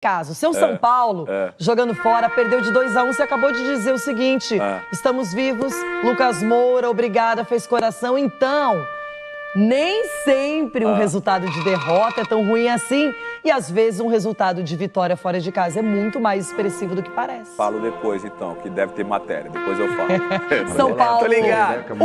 caso. Seu São Paulo, jogando fora, perdeu de 2-1. Você acabou de dizer o seguinte, estamos vivos, Lucas Moura, obrigada, fez coração. Então, nem sempre um resultado de derrota é tão ruim assim. E às vezes um resultado de vitória fora de casa é muito mais expressivo do que parece. Falo depois, então, que deve ter matéria. Depois eu falo. São Paulo, Tô ligado.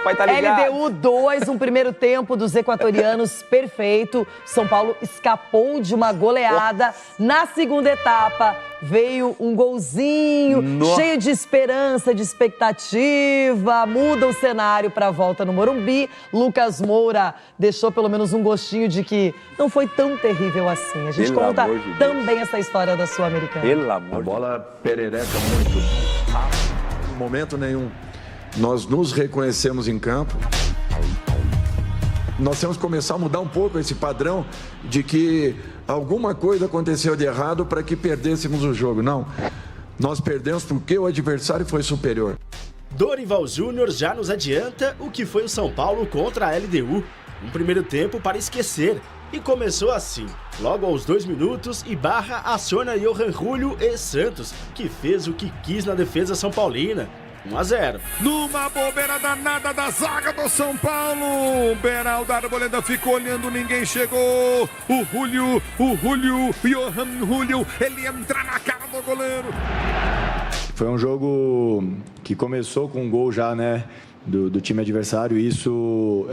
Pai tá ligado. LDU 2, um primeiro tempo dos equatorianos perfeito. São Paulo escapou de uma goleada. Na segunda etapa, veio um golzinho, cheio de esperança, de expectativa. Muda o cenário para a volta no Morumbi. Lucas Moura deixou pelo menos um gostinho de que não foi tão terrível assim. A gente conta também essa história da Sul-Americana. Pelo amor. A bola perereca muito rápido. Em momento nenhum nós nos reconhecemos em campo. Nós temos que começar a mudar um pouco esse padrão de que alguma coisa aconteceu de errado para que perdêssemos o jogo. Não, nós perdemos porque o adversário foi superior. Dorival Júnior já nos adianta o que foi o São Paulo contra a LDU. Um primeiro tempo para esquecer. E começou assim, logo aos 2 minutos, Ibarra aciona Johan Julio e Santos, que fez o que quis na defesa são paulina. 1-0. Numa bobeira danada da zaga do São Paulo, Beraldo Arboleda ficou olhando, ninguém chegou. O Johan Julio, ele entra na cara do goleiro. Foi um jogo que começou com um gol já, né? Do time adversário, isso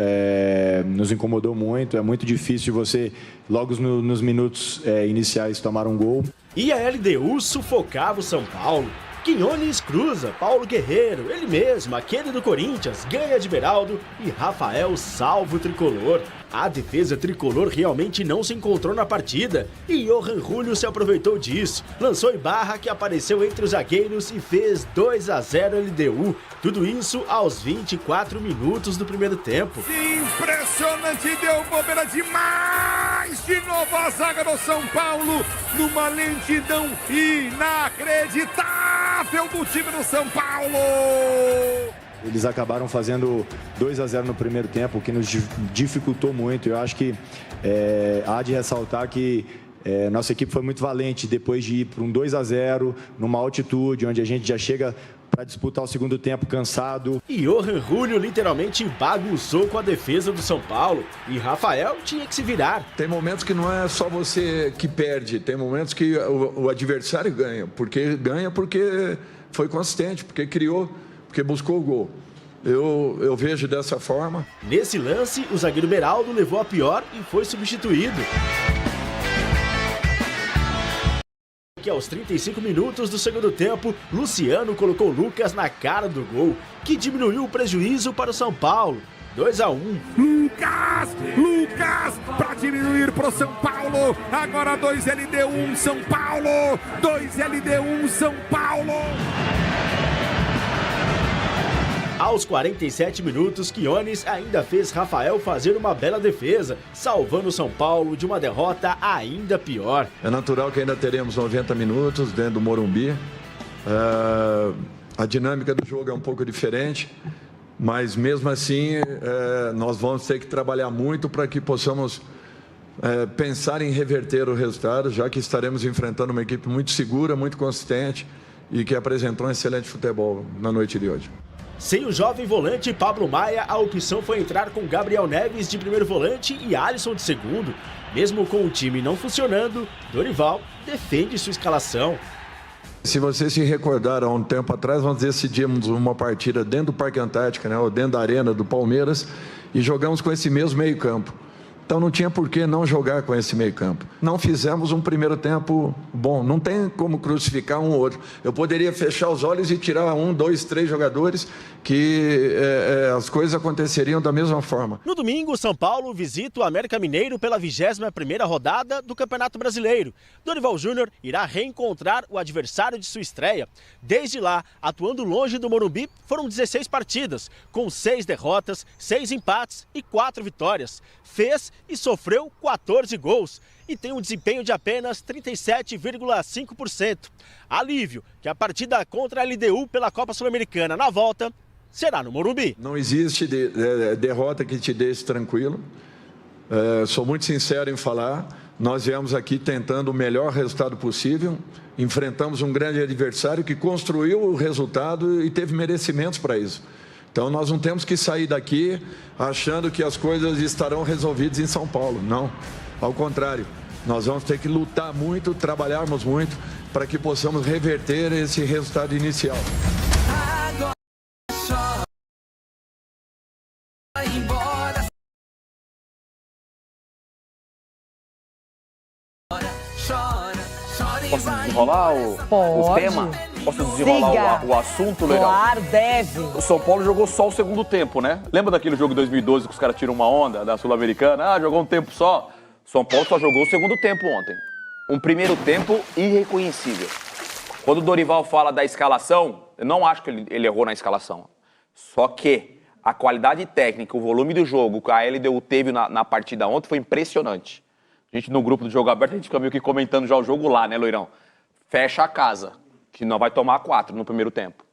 nos incomodou muito. É muito difícil você, logo nos minutos iniciais, tomar um gol. E a LDU sufocava o São Paulo. Quinones cruza, Paulo Guerreiro, ele mesmo, aquele do Corinthians, ganha de Beraldo e Rafael salva o tricolor. A defesa tricolor realmente não se encontrou na partida e Johan Julio se aproveitou disso. Lançou Ibarra, que apareceu entre os zagueiros e fez 2-0 LDU. Tudo isso aos 24 minutos do primeiro tempo. Impressionante, deu bobeira demais! De novo a zaga do São Paulo, numa lentidão inacreditável do time do São Paulo! Eles acabaram fazendo 2-0 no primeiro tempo, o que nos dificultou muito. Eu acho que há de ressaltar que nossa equipe foi muito valente depois de ir para um 2-0, numa altitude, onde a gente já chega para disputar o segundo tempo cansado. E Johan Julio literalmente bagunçou com a defesa do São Paulo. E Rafael tinha que se virar. Tem momentos que não é só você que perde, tem momentos que o adversário ganha. Porque foi consistente, porque criou, porque buscou o gol. Eu vejo dessa forma. Nesse lance, o zagueiro Beraldo levou a pior e foi substituído. Que aos 35 minutos do segundo tempo, Luciano colocou Lucas na cara do gol, que diminuiu o prejuízo para o São Paulo. 2-1. Lucas, para diminuir para o São Paulo. Agora 2 LDU, São Paulo. 2 LDU, São Paulo. Aos 47 minutos, Quinones ainda fez Rafael fazer uma bela defesa, salvando o São Paulo de uma derrota ainda pior. É natural que ainda teremos 90 minutos dentro do Morumbi. A dinâmica do jogo é um pouco diferente, mas mesmo assim nós vamos ter que trabalhar muito para que possamos pensar em reverter o resultado, já que estaremos enfrentando uma equipe muito segura, muito consistente e que apresentou um excelente futebol na noite de hoje. Sem o jovem volante Pablo Maia, a opção foi entrar com Gabriel Neves de primeiro volante e Alisson de segundo. Mesmo com o time não funcionando, Dorival defende sua escalação. Se vocês se recordaram, há um tempo atrás, nós decidimos uma partida dentro do Parque Antártica, né, ou dentro da arena do Palmeiras, e jogamos com esse mesmo meio-campo. Então não tinha por que não jogar com esse meio-campo. Não fizemos um primeiro tempo bom, não tem como crucificar um ou outro. Eu poderia fechar os olhos e tirar 1, 2, 3 jogadores que as coisas aconteceriam da mesma forma. No domingo, o São Paulo visita o América Mineiro pela 21ª rodada do Campeonato Brasileiro. Dorival Júnior irá reencontrar o adversário de sua estreia. Desde lá, atuando longe do Morumbi, foram 16 partidas, com 6 derrotas, 6 empates e 4 vitórias. Fez e sofreu 14 gols e tem um desempenho de apenas 37,5%. Alívio que a partida contra a LDU pela Copa Sul-Americana na volta será no Morumbi. Não existe derrota que te deixe tranquilo. Sou muito sincero em falar. Nós viemos aqui tentando o melhor resultado possível, enfrentamos um grande adversário que construiu o resultado e teve merecimentos para isso. Então, nós não temos que sair daqui achando que as coisas estarão resolvidas em São Paulo. Não, ao contrário. Nós vamos ter que lutar muito, trabalharmos muito para que possamos reverter esse resultado inicial. Agora chora, vai embora. Chora e Posso vai desenrolar o tema? Posso desenrolar o assunto, Leirão? Claro, deve. O São Paulo jogou só o segundo tempo, né? Lembra daquele jogo de 2012 que os caras tiram uma onda da Sul-Americana? Ah, jogou um tempo só. São Paulo só jogou o segundo tempo ontem. Um primeiro tempo irreconhecível. Quando o Dorival fala da escalação, eu não acho que ele errou na escalação. Só que a qualidade técnica, o volume do jogo que a LDU teve na partida ontem foi impressionante. A gente no grupo do Jogo Aberto, a gente fica meio que comentando já o jogo lá, né, Loirão? Fecha a casa, que não vai tomar 4 no primeiro tempo.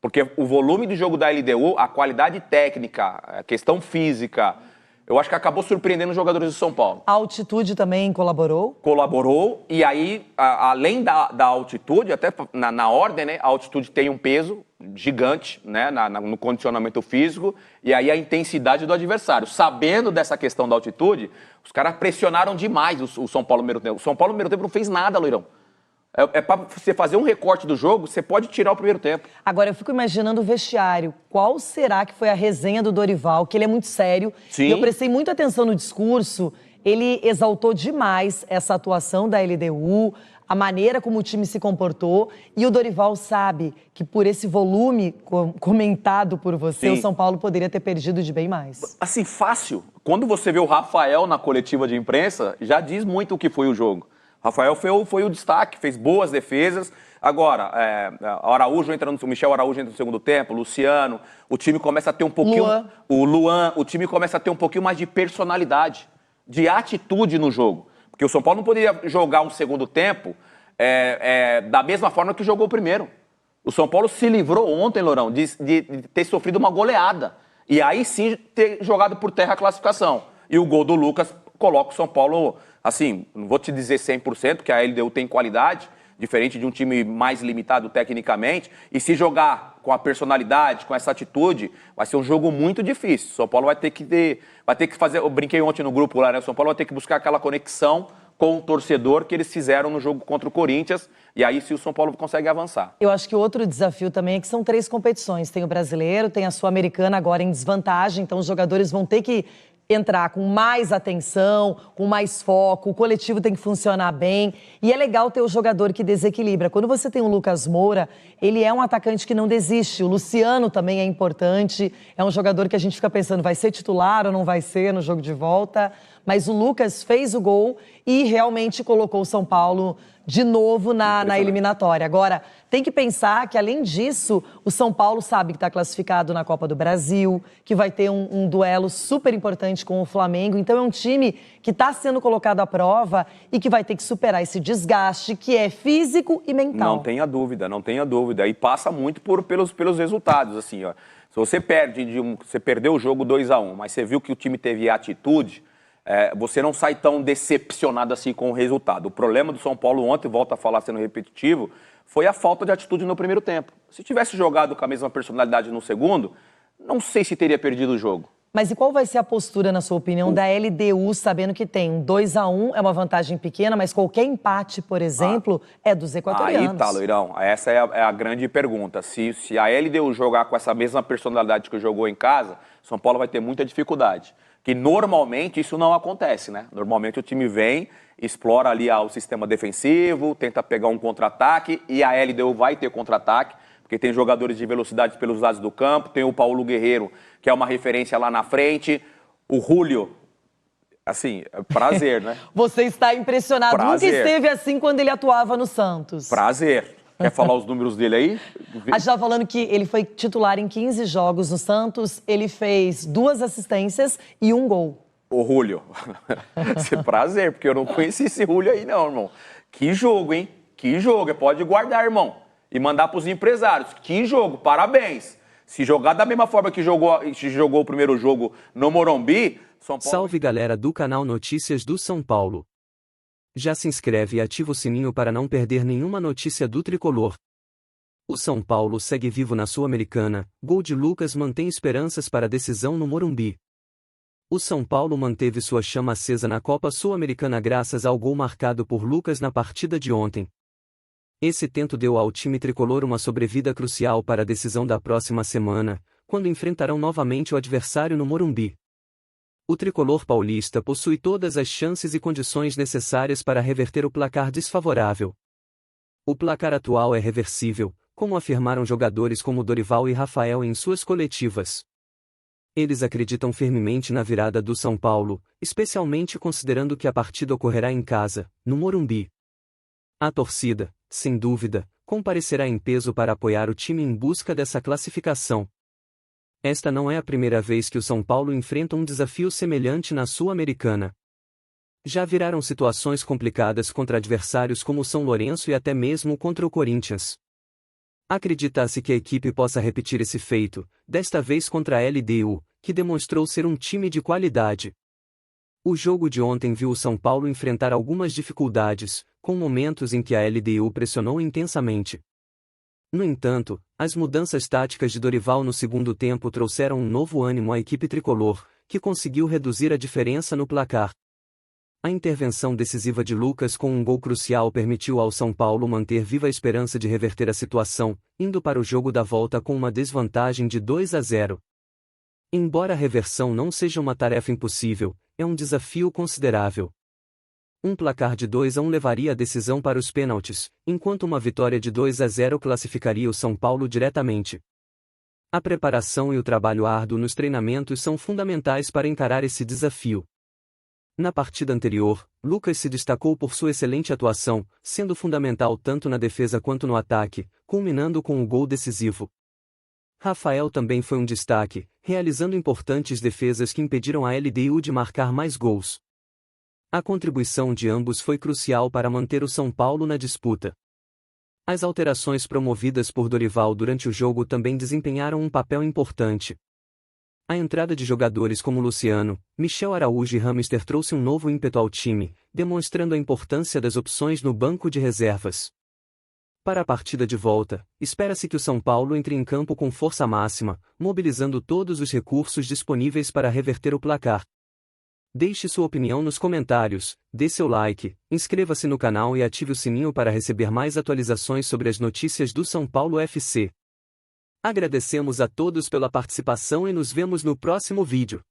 Porque o volume do jogo da LDU, a qualidade técnica, a questão física, eu acho que acabou surpreendendo os jogadores do São Paulo. A altitude também colaborou? Colaborou, e aí, além da altitude, até na ordem, né, a altitude tem um peso gigante, né, no condicionamento físico, e aí a intensidade do adversário. Sabendo dessa questão da altitude, os caras pressionaram demais o São Paulo no primeiro tempo. O São Paulo no primeiro tempo não fez nada, Loirão. Para você fazer um recorte do jogo, você pode tirar o primeiro tempo. Agora, eu fico imaginando o vestiário. Qual será que foi a resenha do Dorival? Que ele é muito sério. Sim. E eu prestei muita atenção no discurso. Ele exaltou demais essa atuação da LDU, a maneira como o time se comportou. E o Dorival sabe que por esse volume comentado por você, Sim. o São Paulo poderia ter perdido de bem mais. Assim, fácil. Quando você vê o Rafael na coletiva de imprensa, já diz muito o que foi o jogo. Rafael foi o destaque, fez boas defesas. Agora, o Michel Araújo entra no segundo tempo, o Luciano, o time começa a ter um pouquinho... o time começa a ter um pouquinho mais de personalidade, de atitude no jogo. Porque o São Paulo não poderia jogar um segundo tempo da mesma forma que jogou o primeiro. O São Paulo se livrou ontem, Lourão, de ter sofrido uma goleada. E aí sim ter jogado por terra a classificação. E o gol do Lucas coloca o São Paulo, assim, não vou te dizer 100%, porque a LDU tem qualidade, diferente de um time mais limitado tecnicamente. E se jogar com a personalidade, com essa atitude, vai ser um jogo muito difícil. O São Paulo vai ter que fazer, eu brinquei ontem no grupo lá, né? O São Paulo vai ter que buscar aquela conexão com o torcedor que eles fizeram no jogo contra o Corinthians, e aí sim o São Paulo consegue avançar. Eu acho que outro desafio também é que são 3 competições. Tem o brasileiro, tem a Sul-Americana agora em desvantagem, então os jogadores vão ter que entrar com mais atenção, com mais foco, o coletivo tem que funcionar bem. E é legal ter o jogador que desequilibra. Quando você tem o Lucas Moura, ele é um atacante que não desiste. O Luciano também é importante, é um jogador que a gente fica pensando, vai ser titular ou não vai ser no jogo de volta? Mas o Lucas fez o gol e realmente colocou o São Paulo de novo na eliminatória. Agora, tem que pensar que, além disso, o São Paulo sabe que está classificado na Copa do Brasil, que vai ter um duelo super importante com o Flamengo. Então, é um time que está sendo colocado à prova e que vai ter que superar esse desgaste que é físico e mental. Não tenha dúvida, não tenha dúvida. E passa muito pelos resultados, assim, ó. Se você você perdeu o jogo 2-1, mas você viu que o time teve atitude, você não sai tão decepcionado assim com o resultado. O problema do São Paulo ontem, volto a falar sendo repetitivo, foi a falta de atitude no primeiro tempo. Se tivesse jogado com a mesma personalidade no segundo, não sei se teria perdido o jogo. Mas e qual vai ser a postura, na sua opinião, da LDU, sabendo que tem um 2-1, é uma vantagem pequena, mas qualquer empate, por exemplo, é dos equatorianos? Aí tá, Loirão. Essa é a grande pergunta. Se a LDU jogar com essa mesma personalidade que jogou em casa, São Paulo vai ter muita dificuldade. Que normalmente isso não acontece, né? Normalmente o time vem, explora ali o sistema defensivo, tenta pegar um contra-ataque e a LDU vai ter contra-ataque, porque tem jogadores de velocidade pelos lados do campo, tem o Paulo Guerreiro, que é uma referência lá na frente, o Julio, assim, prazer, né? Você está impressionado. Prazer. Nunca esteve assim quando ele atuava no Santos. Prazer. Quer falar os números dele aí? A gente estava falando que ele foi titular em 15 jogos no Santos, ele fez 2 assistências e 1 gol. Ô, Julio, prazer, porque eu não conheci esse Julio aí não, irmão. Que jogo, hein? Que jogo, pode guardar, irmão. E mandar pros empresários. Que jogo, parabéns. Se jogar da mesma forma que jogou o primeiro jogo no Morumbi, São Paulo... Salve galera do canal Notícias do São Paulo. Já se inscreve e ativa o sininho para não perder nenhuma notícia do tricolor. O São Paulo segue vivo na Sul-Americana, gol de Lucas mantém esperanças para a decisão no Morumbi. O São Paulo manteve sua chama acesa na Copa Sul-Americana graças ao gol marcado por Lucas na partida de ontem. Esse tento deu ao time tricolor uma sobrevida crucial para a decisão da próxima semana, quando enfrentarão novamente o adversário no Morumbi. O tricolor paulista possui todas as chances e condições necessárias para reverter o placar desfavorável. O placar atual é reversível, como afirmaram jogadores como Dorival e Rafael em suas coletivas. Eles acreditam firmemente na virada do São Paulo, especialmente considerando que a partida ocorrerá em casa, no Morumbi. A torcida, sem dúvida, comparecerá em peso para apoiar o time em busca dessa classificação. Esta não é a primeira vez que o São Paulo enfrenta um desafio semelhante na Sul-Americana. Já viraram situações complicadas contra adversários como o São Lourenço e até mesmo contra o Corinthians. Acredita-se que a equipe possa repetir esse feito, desta vez contra a LDU, que demonstrou ser um time de qualidade. O jogo de ontem viu o São Paulo enfrentar algumas dificuldades, com momentos em que a LDU pressionou intensamente. No entanto, as mudanças táticas de Dorival no segundo tempo trouxeram um novo ânimo à equipe tricolor, que conseguiu reduzir a diferença no placar. A intervenção decisiva de Lucas com um gol crucial permitiu ao São Paulo manter viva a esperança de reverter a situação, indo para o jogo da volta com uma desvantagem de 2-0. Embora a reversão não seja uma tarefa impossível, é um desafio considerável. Um placar de 2-1 levaria a decisão para os pênaltis, enquanto uma vitória de 2-0 classificaria o São Paulo diretamente. A preparação e o trabalho árduo nos treinamentos são fundamentais para encarar esse desafio. Na partida anterior, Lucas se destacou por sua excelente atuação, sendo fundamental tanto na defesa quanto no ataque, culminando com o gol decisivo. Rafael também foi um destaque, realizando importantes defesas que impediram a LDU de marcar mais gols. A contribuição de ambos foi crucial para manter o São Paulo na disputa. As alterações promovidas por Dorival durante o jogo também desempenharam um papel importante. A entrada de jogadores como Luciano, Michel Araújo e Hamster trouxe um novo ímpeto ao time, demonstrando a importância das opções no banco de reservas. Para a partida de volta, espera-se que o São Paulo entre em campo com força máxima, mobilizando todos os recursos disponíveis para reverter o placar. Deixe sua opinião nos comentários, dê seu like, inscreva-se no canal e ative o sininho para receber mais atualizações sobre as notícias do São Paulo FC. Agradecemos a todos pela participação e nos vemos no próximo vídeo.